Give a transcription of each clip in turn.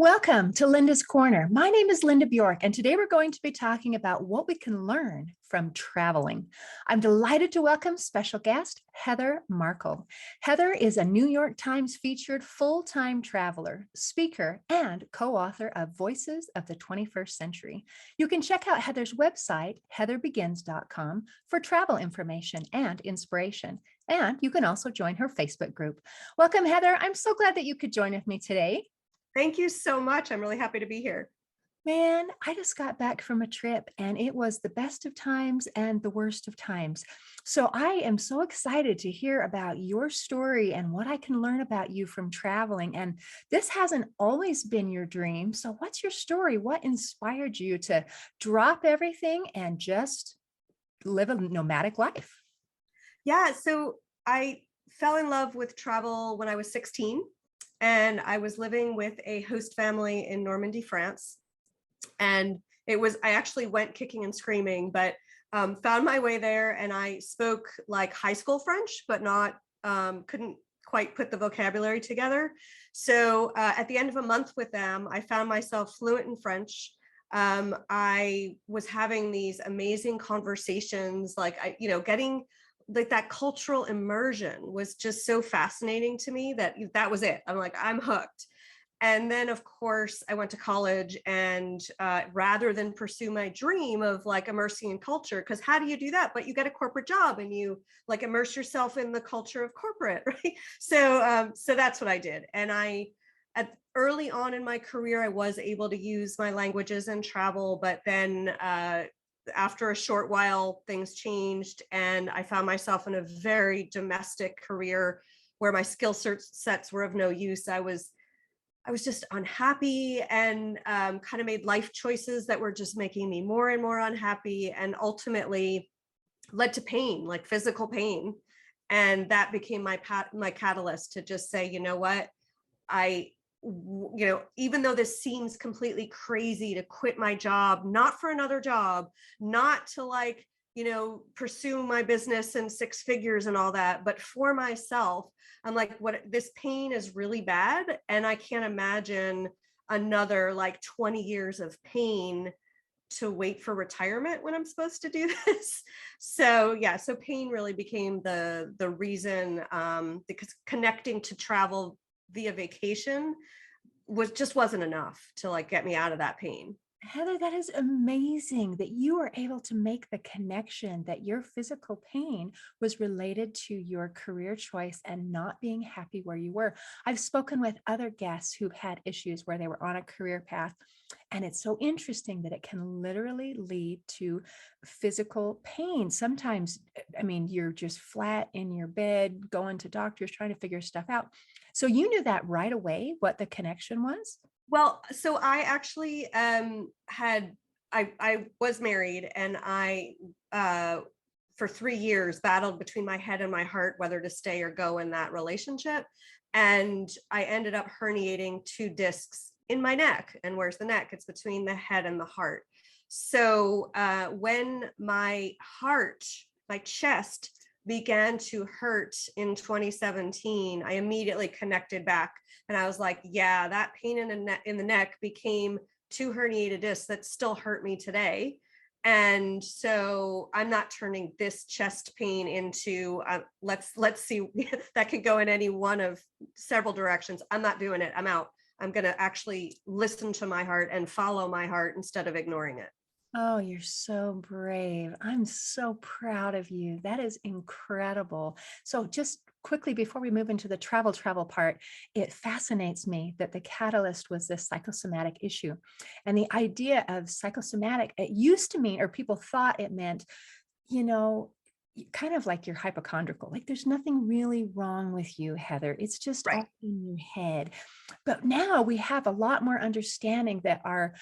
Welcome to Linda's Corner. My name is Linda Bjork, and today we're going to be talking about what we can learn from traveling. I'm delighted to welcome special guest Heather Markel. Heather is a New York Times featured full-time traveler, speaker, and co-author of Voices of the 21st Century. You can check out Heather's website, heatherbegins.com, for travel information and inspiration. And you can also join her Facebook group. Welcome, Heather. I'm so glad that you could join with me today. Thank you so much. I'm really happy to be here. Man, I just got back from a trip and it was the best of times and the worst of times. So I am so excited to hear about your story and what I can learn about you from traveling. And this hasn't always been your dream. So what's your story? What inspired you to drop everything and just live a nomadic life? Yeah, so I fell in love with travel when I was 16, and I was living with a host family in Normandy, France. And I actually went kicking and screaming, but found my way there, and I spoke like high school French, but not, couldn't quite put the vocabulary together. So at the end of a month with them, I found myself fluent in French. I was having these amazing conversations, getting like that cultural immersion was just so fascinating to me that was it. I'm like, I'm hooked. And then, of course, I went to college, and rather than pursue my dream of like immersing in culture, because how do you do that? But you get a corporate job and you like immerse yourself in the culture of corporate, right? So that's what I did. And early on in my career, I was able to use my languages and travel, but then after a short while, things changed, and I found myself in a very domestic career where my skill sets were of no use. I was just unhappy, and kind of made life choices that were just making me more and more unhappy, and ultimately led to pain, like physical pain. And that became my catalyst to just say, you know what, even though this seems completely crazy to quit my job, not for another job, not to pursue my business and six figures and all that, but for myself, I'm like, this pain is really bad. And I can't imagine another like 20 years of pain to wait for retirement when I'm supposed to do this. So pain really became the reason, because connecting to travel via vacation wasn't enough to like get me out of that pain. Heather, that is amazing that you were able to make the connection that your physical pain was related to your career choice and not being happy where you were. I've spoken with other guests who've had issues where they were on a career path, and it's so interesting that it can literally lead to physical pain. Sometimes, I mean, you're just flat in your bed, going to doctors, trying to figure stuff out. So you knew that right away, what the connection was? Well, so I actually I was married, and I for 3 years battled between my head and my heart whether to stay or go in that relationship. And I ended up herniating 2 discs in my neck. And where's the neck? It's between the head and the heart. So when my chest began to hurt in 2017, I immediately connected back, and I was like, yeah, that pain in the neck became 2 herniated discs that still hurt me today. And so I'm not turning this chest pain into let's see, that could go in any one of several directions. I'm not doing it. I'm out. I'm going to actually listen to my heart and follow my heart instead of ignoring it. Oh, you're so brave. I'm so proud of you. That is incredible. So just quickly before we move into the travel part, it fascinates me that the catalyst was this psychosomatic issue. And the idea of psychosomatic, it used to mean, or people thought it meant, you know, kind of like you're hypochondriacal, like there's nothing really wrong with you, Heather. It's just Right. all in your head. But now we have a lot more understanding that our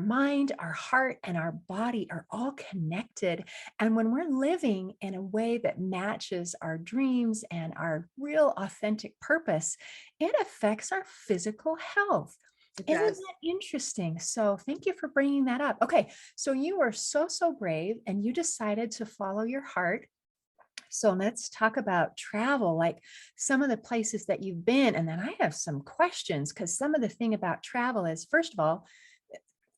mind, our heart, and our body are all connected. And when we're living in a way that matches our dreams and our real authentic purpose, it affects our physical health. It Isn't does. that interesting? So thank you for bringing that up. Okay, so you were so brave and you decided to follow your heart. So let's talk about travel, like some of the places that you've been. And then I have some questions because some of the thing about travel is, first of all,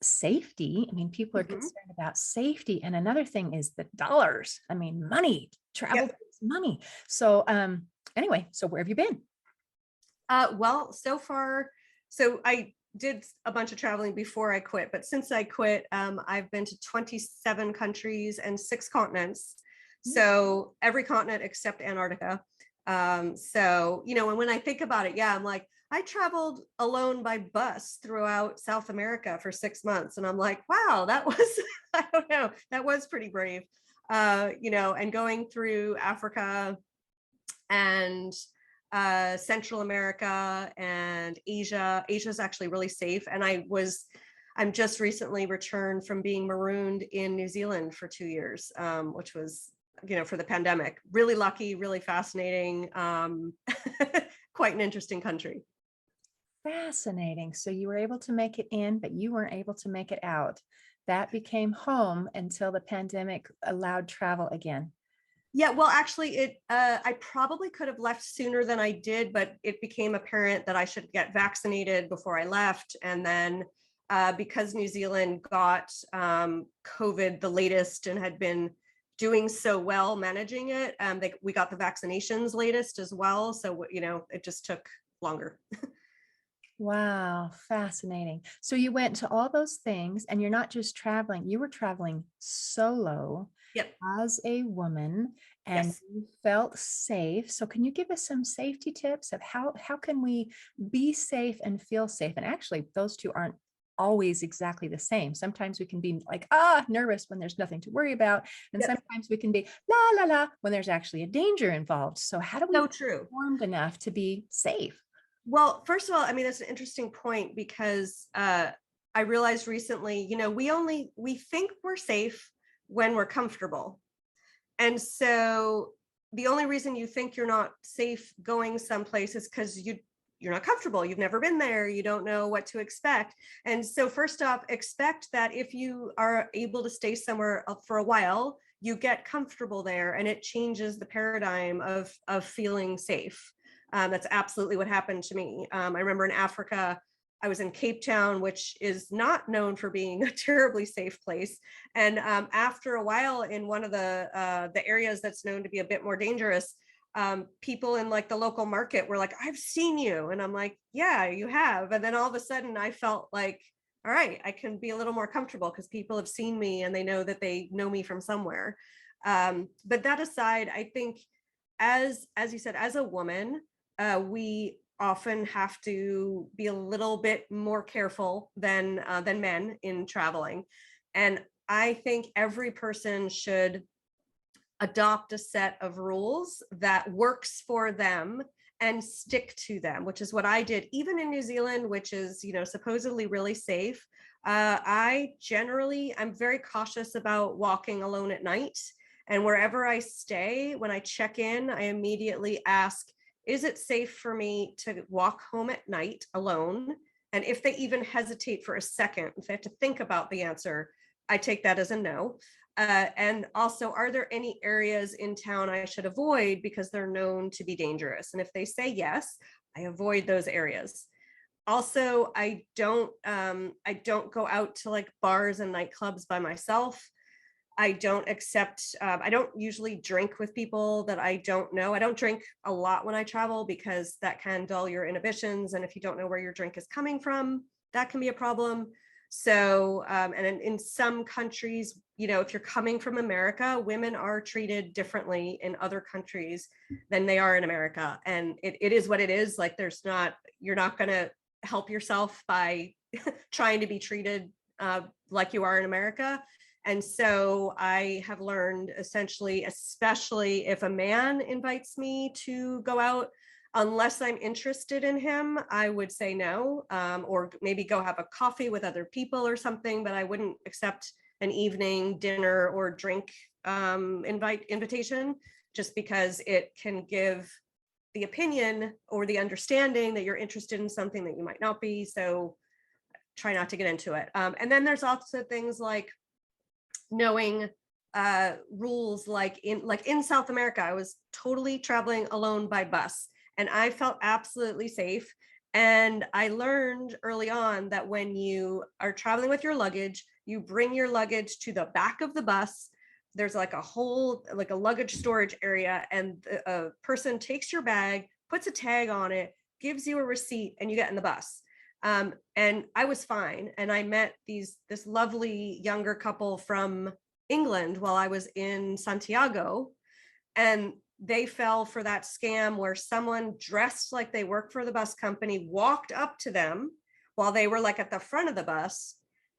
safety. I mean, people are Mhm. concerned about safety. And another thing is the dollars. I mean, money, travel Yep. takes money. So anyway, so where have you been? Well, so far, so I did a bunch of traveling before I quit, but since I quit, I've been to 27 countries and 6 continents. So every continent except Antarctica. So, and when I think about it, yeah, I'm like, I traveled alone by bus throughout South America for 6 months. And I'm like, wow, that was, I don't know, that was pretty brave. And going through Africa and Central America and Asia. Asia is actually really safe. And I'm just recently returned from being marooned in New Zealand for 2 years, which was, for the pandemic. Really lucky, really fascinating, quite an interesting country. Fascinating. So you were able to make it in, but you weren't able to make it out. That became home until the pandemic allowed travel again. Yeah, well, actually, I probably could have left sooner than I did, but it became apparent that I should get vaccinated before I left. And then because New Zealand got COVID the latest and had been doing so well managing it, we got the vaccinations latest as well. So, it just took longer. Wow, fascinating. So you went to all those things and you're not just traveling, you were traveling solo Yep. as a woman and Yes. you felt safe. So can you give us some safety tips of how can we be safe and feel safe? And actually, those two aren't always exactly the same. Sometimes we can be like, nervous when there's nothing to worry about. And Yep. sometimes we can be la, la, la, when there's actually a danger involved. So how do we So be true. informed enough to be safe? Well, first of all, I mean, that's an interesting point because I realized recently, we think we're safe when we're comfortable. And so the only reason you think you're not safe going someplace is because you're not comfortable. You've never been there. You don't know what to expect. And so first off, expect that if you are able to stay somewhere for a while, you get comfortable there and it changes the paradigm of feeling safe. That's absolutely what happened to me. I remember in Africa, I was in Cape Town, which is not known for being a terribly safe place. And after a while, in one of the areas that's known to be a bit more dangerous, people in like the local market were like, "I've seen you," and I'm like, "Yeah, you have." And then all of a sudden, I felt like, "All right, I can be a little more comfortable because people have seen me and they know that they know me from somewhere." But that aside, I think as you said, as a woman, we often have to be a little bit more careful than men in traveling. And I think every person should adopt a set of rules that works for them and stick to them, which is what I did, even in New Zealand, which is, supposedly really safe. I'm very cautious about walking alone at night. And wherever I stay, when I check in, I immediately ask, is it safe for me to walk home at night alone? And if they even hesitate for a second, if they have to think about the answer, I take that as a no. And also, are there any areas in town I should avoid because they're known to be dangerous? And if they say yes, I avoid those areas. Also, I don't go out to like bars and nightclubs by myself. I don't usually drink with people that I don't know. I don't drink a lot when I travel because that can dull your inhibitions. And if you don't know where your drink is coming from, that can be a problem. So, and in some countries, if you're coming from America, women are treated differently in other countries than they are in America. And it is what it is. Like you're not going to help yourself by trying to be treated like you are in America. And so I have learned essentially, especially if a man invites me to go out, unless I'm interested in him, I would say no, or maybe go have a coffee with other people or something, but I wouldn't accept an evening dinner or drink invitation, just because it can give the opinion or the understanding that you're interested in something that you might not be. So try not to get into it. And then there's also things like knowing rules like in South America. I was totally traveling alone by bus, and I felt absolutely safe. And I learned early on that when you are traveling with your luggage, you bring your luggage to the back of the bus. There's like a luggage storage area, and a person takes your bag, puts a tag on it, gives you a receipt, and you get in the bus. And I was fine. And I met this lovely younger couple from England while I was in Santiago, and they fell for that scam where someone dressed like they worked for the bus company walked up to them while they were like at the front of the bus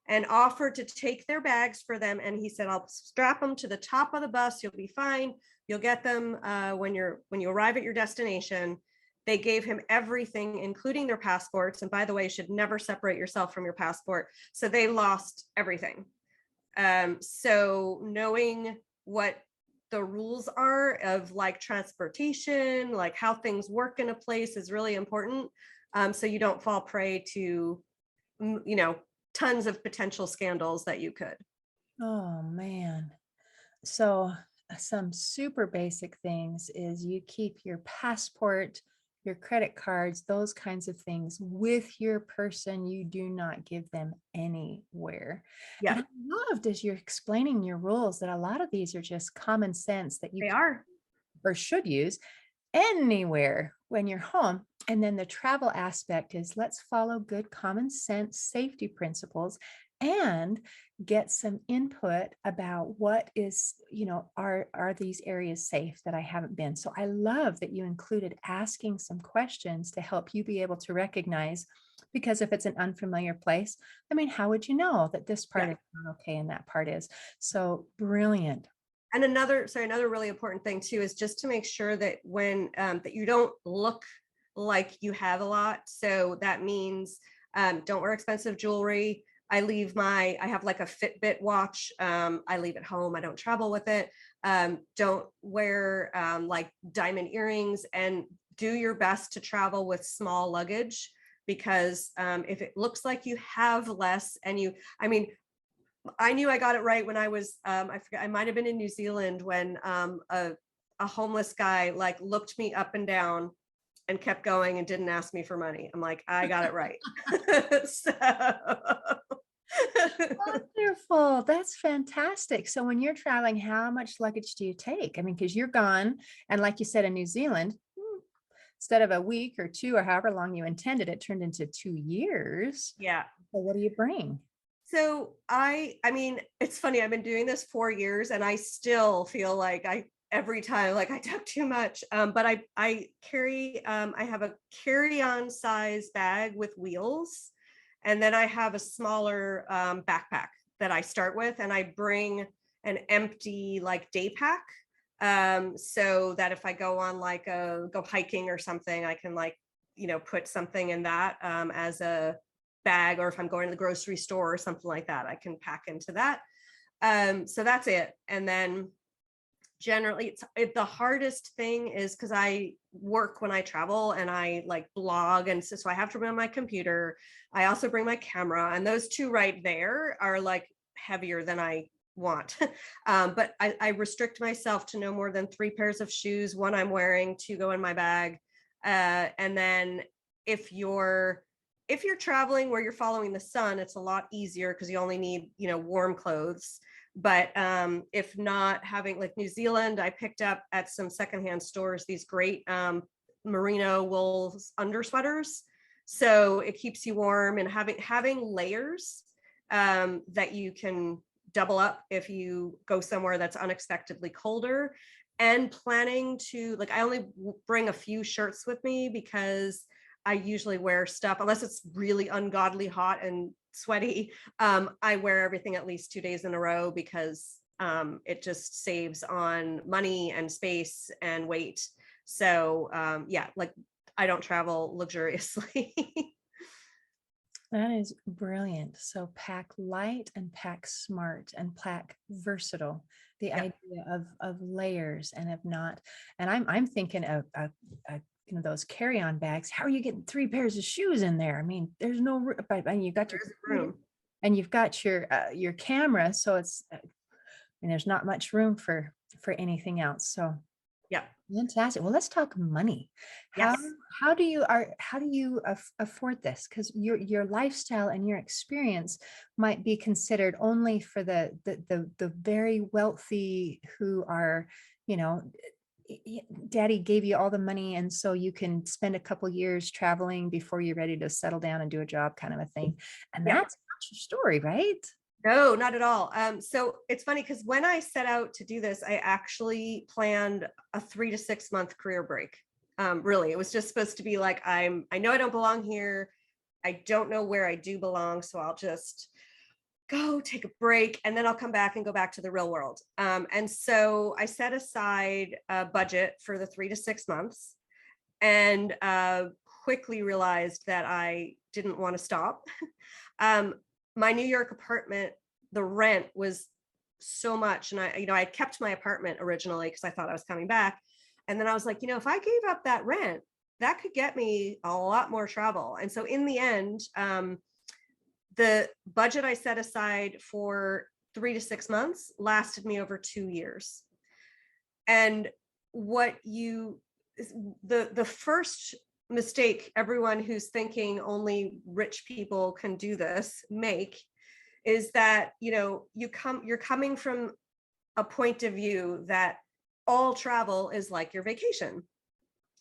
and offered to take their bags for them. And he said, I'll strap them to the top of the bus. You'll be fine. You'll get them when you arrive at your destination. They gave him everything, including their passports. And by the way, you should never separate yourself from your passport. So they lost everything. So knowing what the rules are of like transportation, like how things work in a place is really important. So you don't fall prey to, tons of potential scandals that you could. Oh man. So some super basic things is you keep your passport, your credit cards, those kinds of things with your person. You do not give them anywhere. Yeah, And I loved as you're explaining your rules that a lot of these are just common sense that you they can are. or should use anywhere when you're home. And then the travel aspect is let's follow good common sense safety principles and get some input about what is, are these areas safe that I haven't been. So I love that you included asking some questions to help you be able to recognize, because if it's an unfamiliar place, I mean, how would you know that this part Yeah. is not okay and that part is? So brilliant. And another really important thing too is just to make sure that when that you don't look like you have a lot. So that means don't wear expensive jewelry. I have like a Fitbit watch. I leave it home. I don't travel with it. Don't wear like diamond earrings, and do your best to travel with small luggage, because if it looks like you have less and I knew I got it right when I was, I forget, I might have been in New Zealand when a homeless guy like looked me up and down and kept going and didn't ask me for money. I'm like, I got it right. So Wonderful. That's fantastic. So when you're traveling, how much luggage do you take? I mean, because you're gone. And like you said, in New Zealand, instead of a week or two or however long you intended, it turned into 2 years. yeah. So what do you bring? So I mean, it's funny. I've been doing this 4 years, and I still feel like every time like I took too much. But I have a carry-on size bag with wheels, and then I have a smaller backpack that I start with, and I bring an empty like day pack. So that if I go on like go hiking or something, I can like, put something in that as a bag, or if I'm going to the grocery store or something like that, I can pack into that. So that's it. And then generally the hardest thing is because I work when I travel and I like blog, and so I have to bring my computer. I also bring my camera, and those two right there are like heavier than I want. But I restrict myself to no more than 3 pairs of shoes, one I'm wearing, to go in my bag. And then if you're traveling where you're following the sun, it's a lot easier because you only need, warm clothes. But if not, having like New Zealand, I picked up at some secondhand stores these great merino wool undersweaters. So it keeps you warm, and having layers that you can double up if you go somewhere that's unexpectedly colder. And planning to like, I only bring a few shirts with me because I usually wear stuff unless it's really ungodly hot and sweaty. I wear everything at least 2 days in a row because it just saves on money and space and weight. So yeah, like I don't travel luxuriously. That is brilliant. So pack light and pack smart and pack versatile. The Yep. idea of layers and of not. And I'm thinking of those carry-on bags. How are you getting 3 pairs of shoes in there? I mean, there's no but and you've got your There's computer room. and you've got your camera, so it's and there's not much room for anything else. So Yeah. fantastic. Well, let's talk money. How Yes. how do you afford this? Because your lifestyle and your experience might be considered only for the very wealthy who are, you know, daddy gave you all the money and so you can spend a couple years traveling before you're ready to settle down and do a job kind of a thing. And Yeah. that's not your story, right? No, not at all. So it's funny because when I set out to do this, I actually planned a 3 to 6 month career break. Really, it was just supposed to be like, I know I don't belong here. I don't know where I do belong. So I'll just go take a break and then I'll come back and go back to the real world. And so I set aside a budget for the 3 to 6 months and quickly realized that I didn't want to stop. um, my New York apartment, the rent was so much. And I had kept my apartment originally because I thought I was coming back. And then I was like, if I gave up that rent, that could get me a lot more travel. And so in the end, the budget I set aside for 3 to 6 months lasted me over 2 years. And what you, the first mistake everyone who's thinking only rich people can do this make is that you're coming from a point of view that all travel is like your vacation.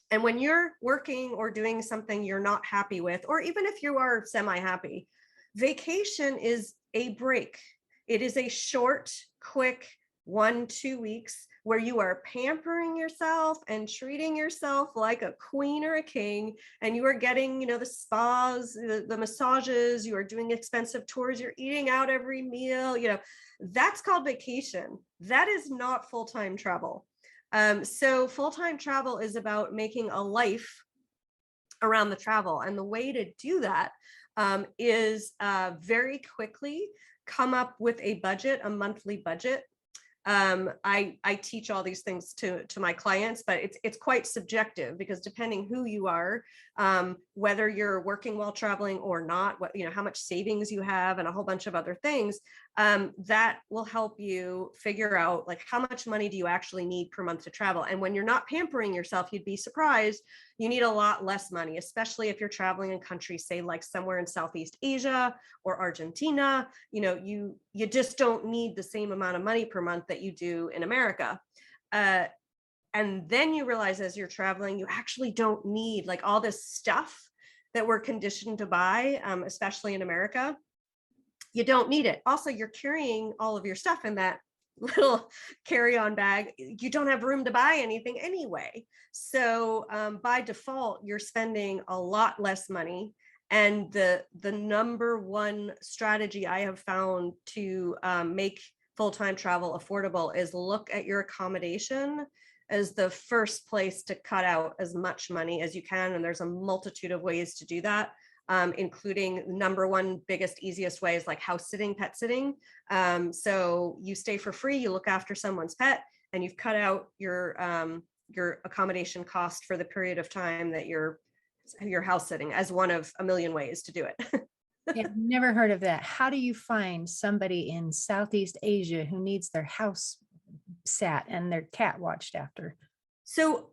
And when you're working or doing something you're not happy with, or even if you are semi-happy, vacation is a break. It is a short, quick 1-2 weeks where you are pampering yourself and treating yourself like a queen or a king. And you are getting, the spas, the massages, you are doing expensive tours, you're eating out every meal, that's called vacation. That is not full-time travel. So full-time travel is about making a life around the travel. And the way to do that is very quickly come up with a budget, a monthly budget. I teach all these things to my clients, but it's quite subjective because depending who you are, whether you're working while traveling or not, how much savings you have and a whole bunch of other things, that will help you figure out like how much money do you actually need per month to travel. And when you're not pampering yourself, you'd be surprised, you need a lot less money, especially if you're traveling in countries, say like somewhere in Southeast Asia or Argentina. You just don't need the same amount of money per month that you do in America. And then you realize as you're traveling, you actually don't need like all this stuff that we're conditioned to buy, especially in America. You don't need it. Also, you're carrying all of your stuff in that little carry-on bag. You don't have room to buy anything anyway. So by default, you're spending a lot less money. And the number one strategy I have found to make full-time travel affordable is look at your accommodation as the first place to cut out as much money as you can. And there's a multitude of ways to do that. Including number one, biggest, easiest way is like house sitting, pet sitting. So you stay for free, you look after someone's pet, and you've cut out your accommodation cost for the period of time that you're house sitting as one of a million ways to do it. Yeah, I've never heard of that. How do you find somebody in Southeast Asia who needs their house sat and their cat watched after? So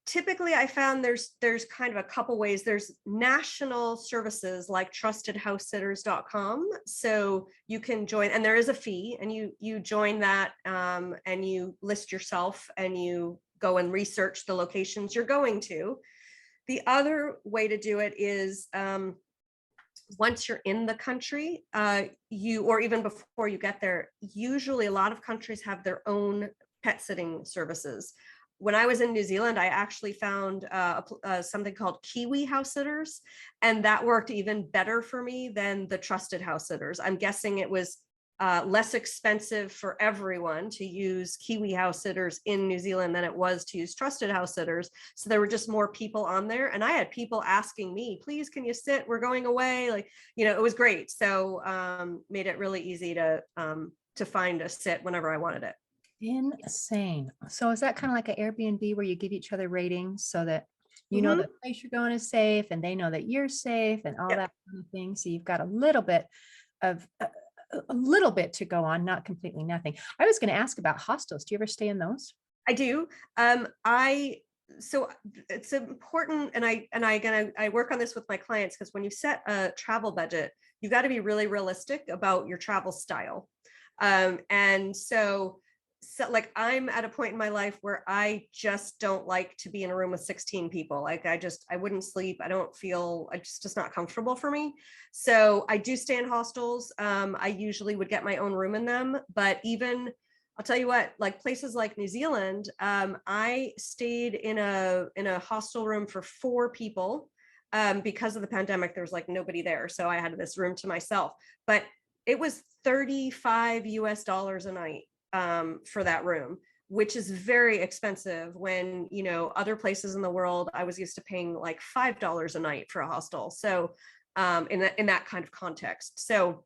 typically I found there's kind of a couple ways. There's national services like trustedhousesitters.com. So you can join, and there is a fee, and you join that and you list yourself and you go and research the locations you're going to. The other way to do it is once you're in the country, or even before you get there, usually a lot of countries have their own pet sitting services. When I was in New Zealand, I actually found something called Kiwi House Sitters, and that worked even better for me than the Trusted House Sitters. I'm guessing it was less expensive for everyone to use Kiwi House Sitters in New Zealand than it was to use Trusted House Sitters. So there were just more people on there, and I had people asking me, please, can you sit? We're going away. Like, it was great. So made it really easy to find a sit whenever I wanted it. Insane. So is that kind of like an Airbnb where you give each other ratings so that the place you're going is safe and they know that you're safe and all Yep. that kind of thing? So you've got a little bit of a little bit to go on, not completely nothing. I was going to ask about hostels. Do you ever stay in those? I do. I so it's important, and I work on this with my clients, because when you set a travel budget, you got to be really realistic about your travel style. And so like I'm at a point in my life where I just don't like to be in a room with 16 people. Like I wouldn't sleep. I don't feel, it's just not comfortable for me. So I do stay in hostels. I usually would get my own room in them, but even I'll tell you what, like places like New Zealand, I stayed in a hostel room for 4 people. Because of the pandemic, there was like nobody there. So I had this room to myself, but it was 35 US dollars a night, for that room, which is very expensive when, other places in the world, I was used to paying like $5 a night for a hostel. So in that kind of context. So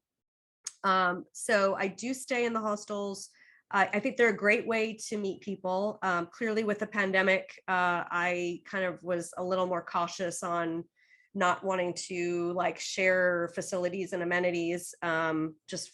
I do stay in the hostels. I think they're a great way to meet people. Clearly with the pandemic, I kind of was a little more cautious on not wanting to like share facilities and amenities, just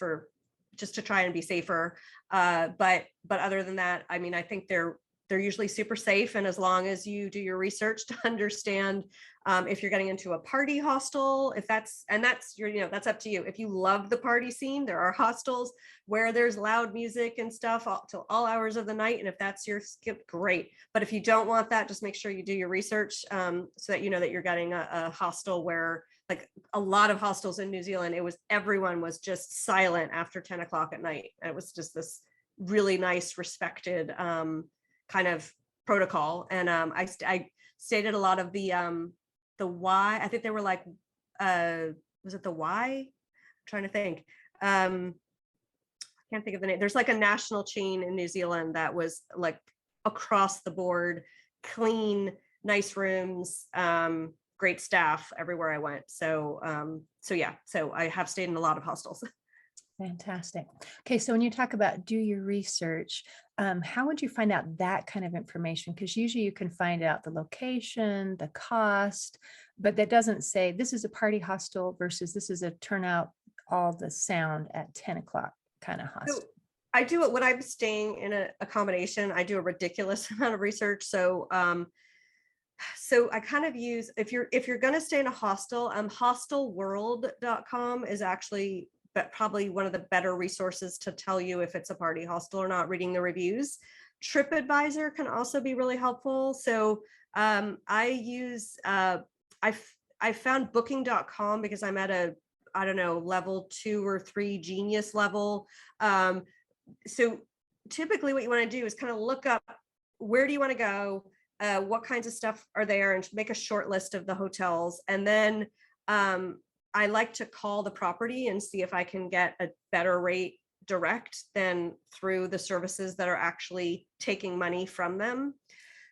to try and be safer. But other than that, I mean, I think they're usually super safe. And as long as you do your research to understand, if you're getting into a party hostel, that's that's up to you. If you love the party scene, there are hostels where there's loud music and stuff till all hours of the night. And if that's your skip, great. But if you don't want that, just make sure you do your research, so that you know that you're getting a hostel where, like a lot of hostels in New Zealand, everyone was just silent after 10 o'clock at night. And it was just this really nice, respected, kind of protocol. And I stayed at a lot of the Y. I think they were like, was it the Y? I'm trying to think. I can't think of the name. There's like a national chain in New Zealand that was like across the board, clean, nice rooms, great staff everywhere I went. So yeah, so I have stayed in a lot of hostels. Fantastic. Okay, so when you talk about do your research, how would you find out that kind of information? Because usually you can find out the location, the cost, but that doesn't say this is a party hostel versus this is a turn out all the sound at 10 o'clock kind of So hostel. I do it when I'm staying in a accommodation. I do a ridiculous amount of research. So I kind of use, if you're going to stay in a hostel, hostelworld.com is actually probably one of the better resources to tell you if it's a party hostel or not, reading the reviews. TripAdvisor can also be really helpful. So I use, I found booking.com because I'm at a, I don't know, level 2 or 3 genius level. So typically what you want to do is kind of look up, where do you want to go? What kinds of stuff are there, and make a short list of the hotels. And then I like to call the property and see if I can get a better rate direct than through the services that are actually taking money from them.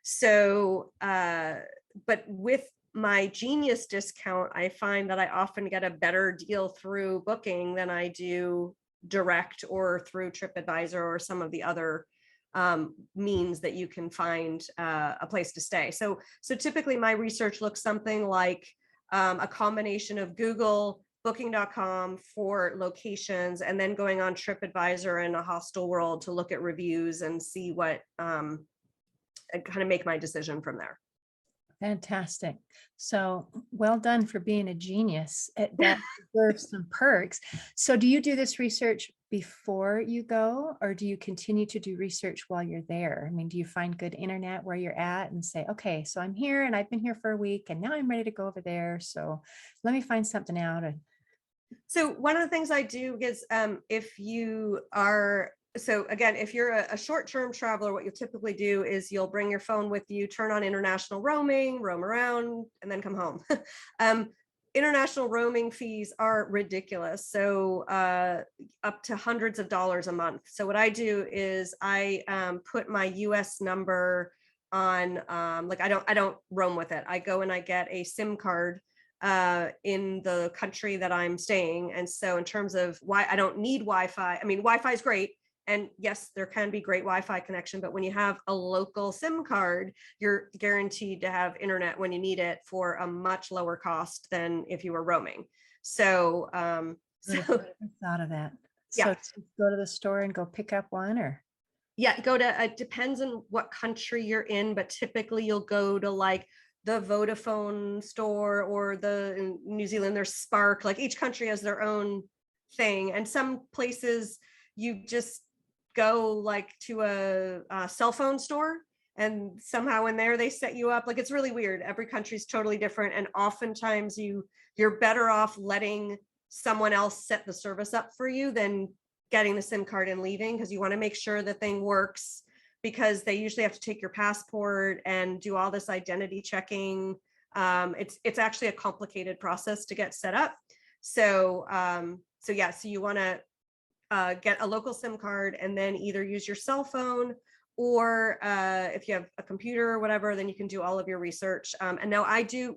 So, but with my Genius discount, I find that I often get a better deal through Booking than I do direct or through TripAdvisor or some of the other means that you can find a place to stay. So typically my research looks something like a combination of Google, booking.com for locations, and then going on TripAdvisor and a Hostel World to look at reviews and see what, and kind of make my decision from there. Fantastic. So well done for being a genius. That deserves some perks. So do you do this research before you go, or do you continue to do research while you're there? I mean, do you find good internet where you're at and say, okay, so I'm here and I've been here for a week and now I'm ready to go over there. So let me find something out. So one of the things I do is, if you are, so again, if you're a short-term traveler, what you'll typically do is you'll bring your phone with you, turn on international roaming, roam around, and then come home. International roaming fees are ridiculous. So up to hundreds of dollars a month. So what I do is I put my US number on, like I don't roam with it. I go and I get a SIM card in the country that I'm staying. And so in terms of why I don't need Wi-Fi, I mean, Wi-Fi is great. And yes, there can be great Wi-Fi connection, but when you have a local SIM card, you're guaranteed to have internet when you need it for a much lower cost than if you were roaming. So, I thought of that. So Yeah. to go to the store and go pick up one or Yeah, go to it depends on what country you're in, but typically you'll go to like the Vodafone store or the in New Zealand there's Spark. Like each country has their own thing, and some places you just go like to a cell phone store, and somehow in there they set you up. Like it's really weird. Every country's totally different, and oftentimes you're better off letting someone else set the service up for you than getting the SIM card and leaving, because you want to make sure the thing works, because they usually have to take your passport and do all this identity checking. It's actually a complicated process to get set up. So yeah, so you want to get a local SIM card and then either use your cell phone or if you have a computer or whatever, then you can do all of your research. And now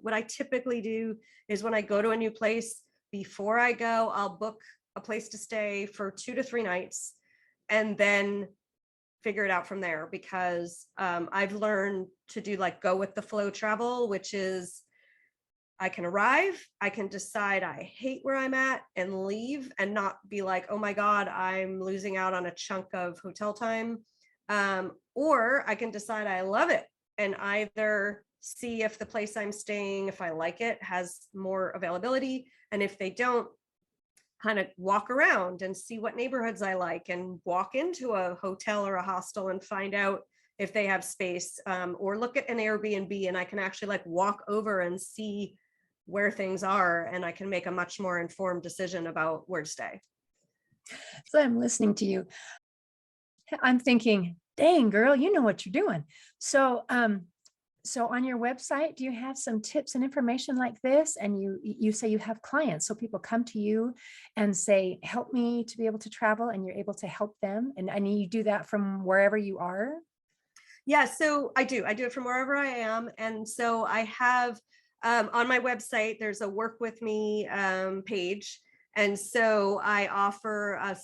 what I typically do is when I go to a new place, before I go, I'll book a place to stay for 2 to 3 nights and then figure it out from there, because I've learned to do like go with the flow travel, which is I can arrive, I can decide I hate where I'm at and leave and not be like, oh my God, I'm losing out on a chunk of hotel time. Or I can decide I love it and either see if the place I'm staying, if I like it, has more availability. And if they don't, kind of walk around and see what neighborhoods I like and walk into a hotel or a hostel and find out if they have space, or look at an Airbnb and I can actually like walk over and see where things are, and I can make a much more informed decision about where to stay. so I'm listening to you. I'm thinking, dang girl, you know what you're doing. So so on your website, do you have some tips and information like this? And you say you have clients, so people come to you and say, help me to be able to travel, and you're able to help them. And you do that from wherever you are. Yeah, so I do it from wherever I am. And so I have on my website, there's a work with me page. And so I offer a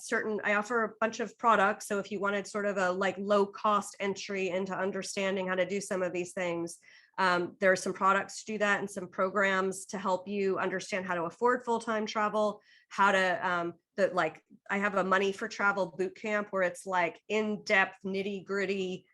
bunch of products. So if you wanted sort of a like low cost entry into understanding how to do some of these things, there are some products to do that and some programs to help you understand how to afford full-time travel, how to like I have a money for travel boot camp where it's like in-depth nitty gritty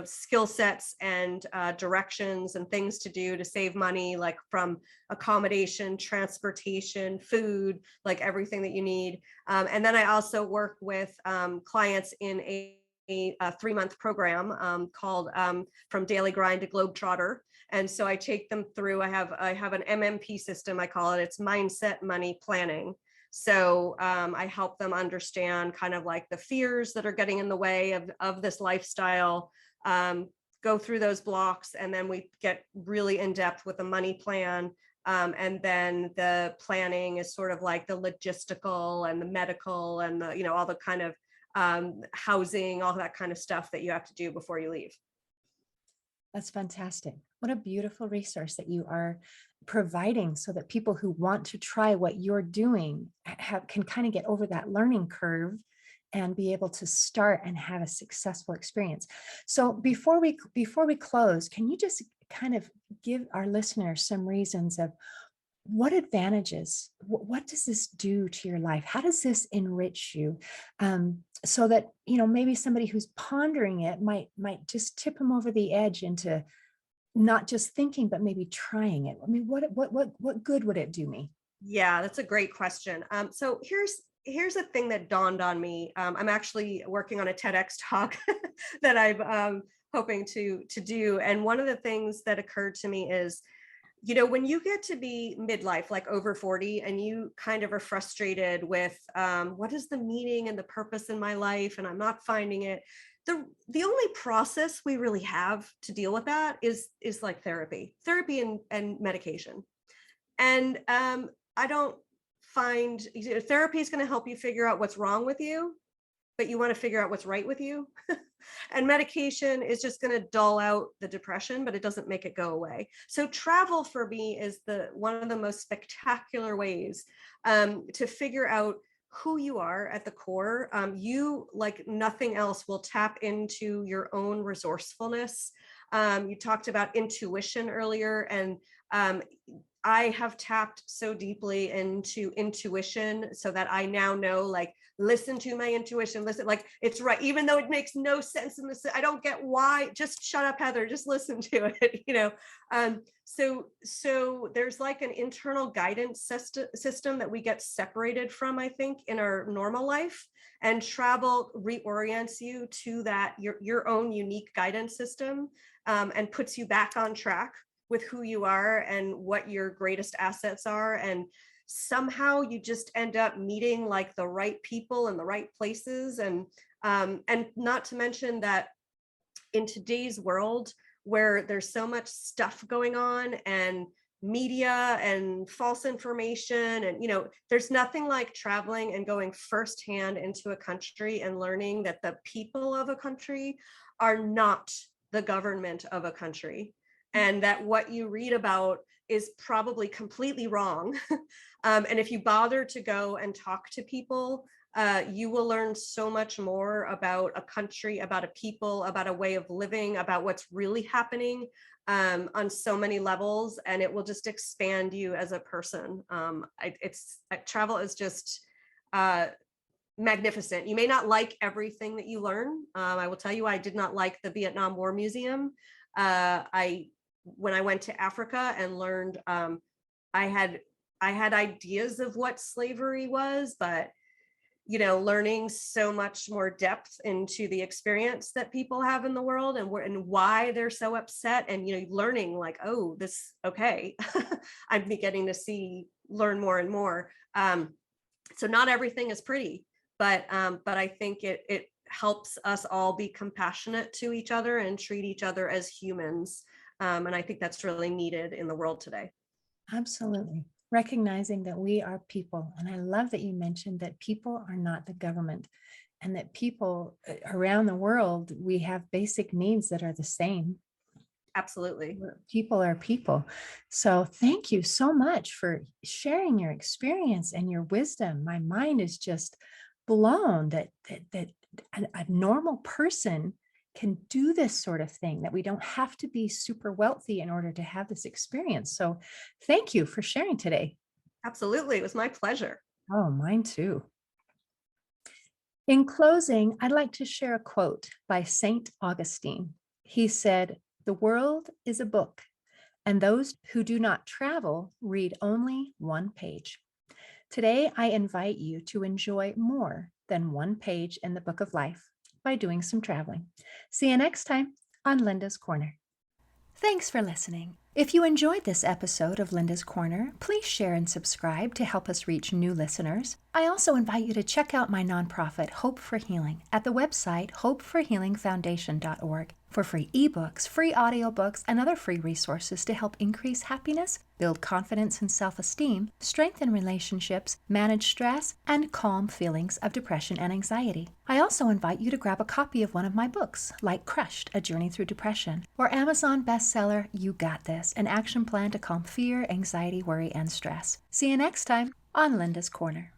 skill sets and directions and things to do to save money, like from accommodation, transportation, food, like everything that you need. And then I also work with clients in a 3-month program called From Daily Grind to Globetrotter. And so I take them through, I have an MMP system, I call it, it's mindset, money, planning. So I help them understand kind of like the fears that are getting in the way of this lifestyle, go through those blocks, and then we get really in depth with a money plan. And then the planning is sort of like the logistical and the medical and the, all the kind of housing, all that kind of stuff that you have to do before you leave. That's fantastic. What a beautiful resource that you are providing, so that people who want to try what you're doing can kind of get over that learning curve and be able to start and have a successful experience. So before we close, can you just kind of give our listeners some reasons of what advantages, what does this do to your life? How does this enrich you? So that, maybe somebody who's pondering it might just tip them over the edge into not just thinking, but maybe trying it. I mean, what good would it do me? Yeah, that's a great question. So here's a thing that dawned on me. I'm actually working on a TEDx talk that I'm hoping to do. And one of the things that occurred to me is, when you get to be midlife, like over 40, and you kind of are frustrated with what is the meaning and the purpose in my life, and I'm not finding it. The only process we really have to deal with that is like therapy and medication. And I don't find therapy is going to help you figure out what's wrong with you, but you want to figure out what's right with you. And medication is just going to dull out the depression, but it doesn't make it go away. So travel for me is one of the most spectacular ways to figure out who you are at the core. You, like nothing else, will tap into your own resourcefulness. You talked about intuition earlier, and I have tapped so deeply into intuition so that I now know, like, listen to my intuition, listen, like it's right, even though it makes no sense in this. I don't get why. Just shut up, Heather. Just listen to it, So there's like an internal guidance system that we get separated from, I think, in our normal life. And travel reorients you to that, your own unique guidance system, and puts you back on track with who you are and what your greatest assets are. And somehow you just end up meeting like the right people in the right places. And not to mention that in today's world where there's so much stuff going on, and media and false information, and there's nothing like traveling and going firsthand into a country and learning that the people of a country are not the government of a country, and that what you read about is probably completely wrong. And if you bother to go and talk to people, you will learn so much more about a country, about a people, about a way of living, about what's really happening, on so many levels, and it will just expand you as a person. Travel is just magnificent. You may not like everything that you learn. I will tell you, I did not like the Vietnam War Museum. When I went to Africa and learned, I had ideas of what slavery was, but learning so much more depth into the experience that people have in the world, and why they're so upset, and learning like, oh, this, okay. I'm getting to learn more and more. So not everything is pretty, but I think it helps us all be compassionate to each other and treat each other as humans. And I think that's really needed in the world today. Absolutely. Recognizing that we are people. And I love that you mentioned that people are not the government, and that people around the world, we have basic needs that are the same. Absolutely. People are people. So thank you so much for sharing your experience and your wisdom. My mind is just blown that a normal person can do this sort of thing, that we don't have to be super wealthy in order to have this experience. So thank you for sharing today. Absolutely. It was my pleasure. Oh, mine too. In closing, I'd like to share a quote by St. Augustine. He said, "The world is a book, and those who do not travel read only one page." Today, I invite you to enjoy more than one page in the book of life by doing some traveling. See you next time on Linda's Corner. Thanks for listening. If you enjoyed this episode of Linda's Corner, please share and subscribe to help us reach new listeners. I also invite you to check out my nonprofit, Hope for Healing, at the website hopeforhealingfoundation.org for free ebooks, free audiobooks, and other free resources to help increase happiness, build confidence and self-esteem, strengthen relationships, manage stress, and calm feelings of depression and anxiety. I also invite you to grab a copy of one of my books, like Crushed, A Journey Through Depression, or Amazon bestseller, You Got This, an action plan to calm fear, anxiety, worry, and stress. See you next time on Linda's Corner.